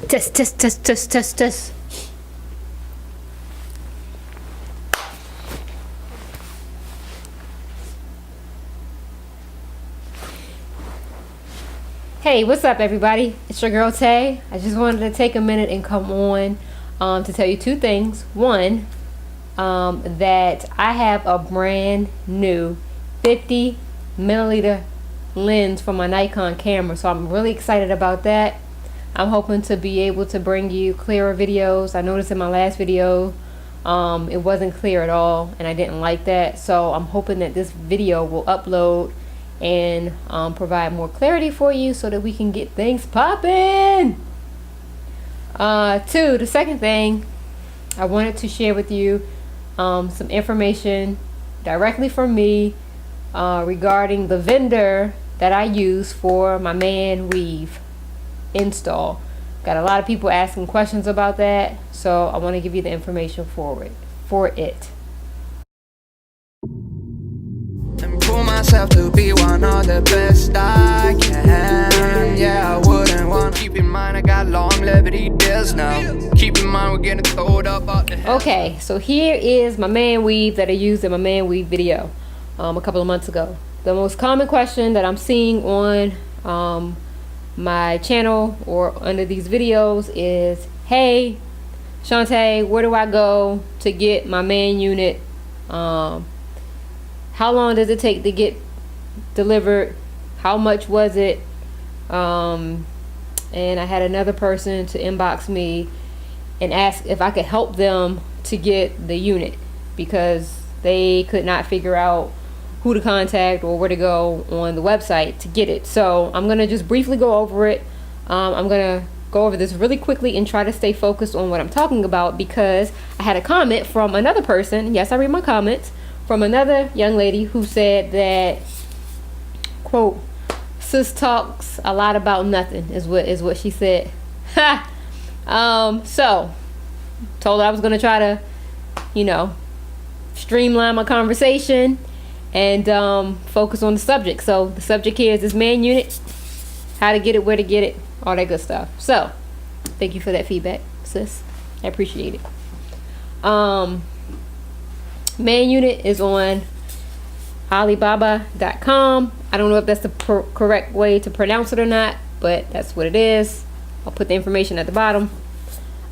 Test, test, test, test, test, test. Hey, what's up, everybody? It's your girl Tay. I just wanted to take a minute and come on to tell you two things. One, that I have a brand new 50 milliliter lens for my Nikon camera, so I'm really excited about that. I'm hoping to be able to bring you clearer videos. I noticed in my last video it wasn't clear at all, and I didn't like that, so I'm hoping that this video will upload and provide more clarity for you so that we can get things popping. Two, the second thing, I wanted to share with you some information directly from me regarding the vendor that I use for my man weave install. Got a lot of people asking questions about that, so I want to give you the information for it. And prove myself to be one of the best I can. Yeah, I wouldn't want to. Keep in mind I got longevity deals now. Keep in mind we're getting throwed up out the hell. Okay, so here is my man weave that I used in my man weave video a couple of months ago. The most common question that I'm seeing on my channel or under these videos is, hey Shantae, where do I go to get my man unit? How long does it take to get delivered? How much was it? And I had another person to inbox me and ask if I could help them to get the unit because they could not figure out who to contact or where to go on the website to get it. So I'm gonna just briefly go over it. I'm gonna go over this really quickly and try to stay focused on what I'm talking about because I had a comment from another person. Yes, I read my comments. From another young lady who said that, quote, sis talks a lot about nothing is what she said. So told her I was gonna try to, streamline my conversation and focus on the subject. So the subject here is this man unit, how to get it, where to get it, all that good stuff. So thank you for that feedback, sis. I appreciate it. Man unit is on Alibaba.com. I don't know if that's the correct way to pronounce it or not, but that's what it is. I'll put the information at the bottom.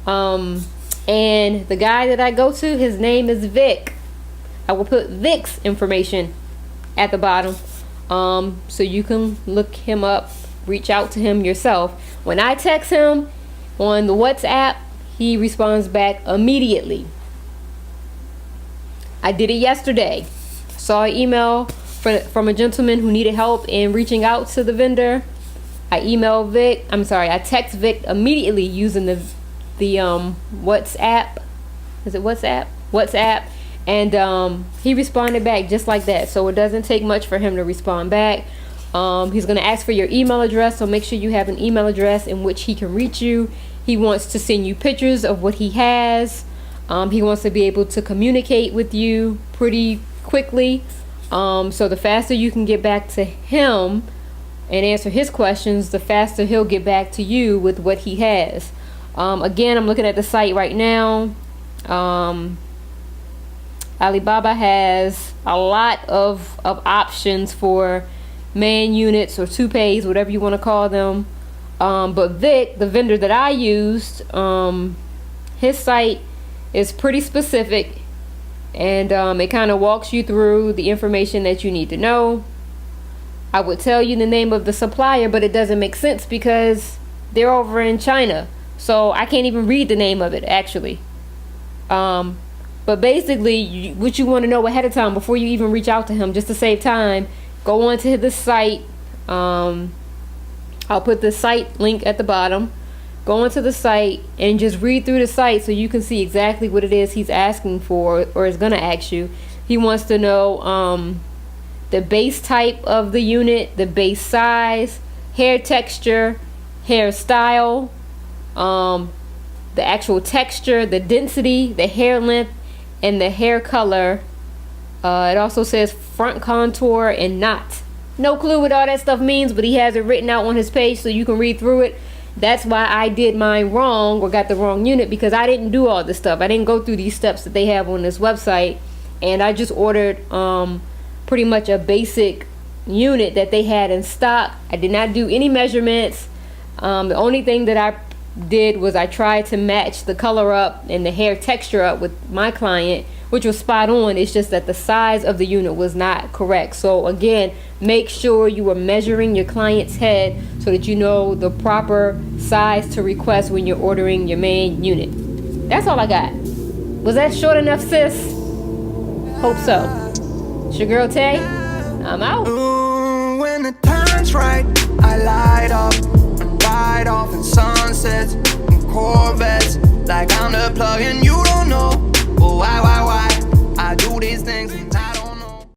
And the guy that I go to, his name is Vic. I will put Vic's information at the bottom so you can look him up, reach out to him yourself. When I text him on the WhatsApp, he responds back immediately. I did it yesterday. Saw an email from a gentleman who needed help in reaching out to the vendor. I text Vic immediately using the WhatsApp. Is it WhatsApp? WhatsApp. And he responded back just like that. So it doesn't take much for him to respond back. He's going to ask for your email address, so make sure you have an email address in which he can reach you. He wants to send you pictures of what he has. He wants to be able to communicate with you pretty quickly. So the faster you can get back to him and answer his questions, the faster he'll get back to you with what he has. Again, I'm looking at the site right now. Alibaba has a lot of options for man units or toupees, whatever you want to call them. But Vic, the vendor that I used, his site is pretty specific, and it kind of walks you through the information that you need to know. I would tell you the name of the supplier, but it doesn't make sense because they're over in China, so I can't even read the name of it actually. But basically, what you want to know ahead of time before you even reach out to him, just to save time, go onto the site. I'll put the site link at the bottom. Go onto the site and just read through the site so you can see exactly what it is he's asking for or is going to ask you. He wants to know the base type of the unit, the base size, hair texture, hair style, the actual texture, the density, the hair length, and the hair color. It also says front contour and knot. No clue what all that stuff means, but he has it written out on his page so you can read through it. That's why I did mine wrong or got the wrong unit, because I didn't do all this stuff. I didn't go through these steps that they have on this website, and I just ordered pretty much a basic unit that they had in stock. I did not do any measurements. The only thing that I did was I tried to match the color up and the hair texture up with my client, which was spot on. It's just that the size of the unit was not correct. So again, make sure you are measuring your client's head so that you know the proper size to request when you're ordering your main unit. That's all I got. Was that short enough, sis? Hope so. It's your girl Tay. I'm out. Ooh, when the time's right, I light up and ride off in sunsets and Corvettes, like I'm the plug and you don't know. Oh, why? I do these things.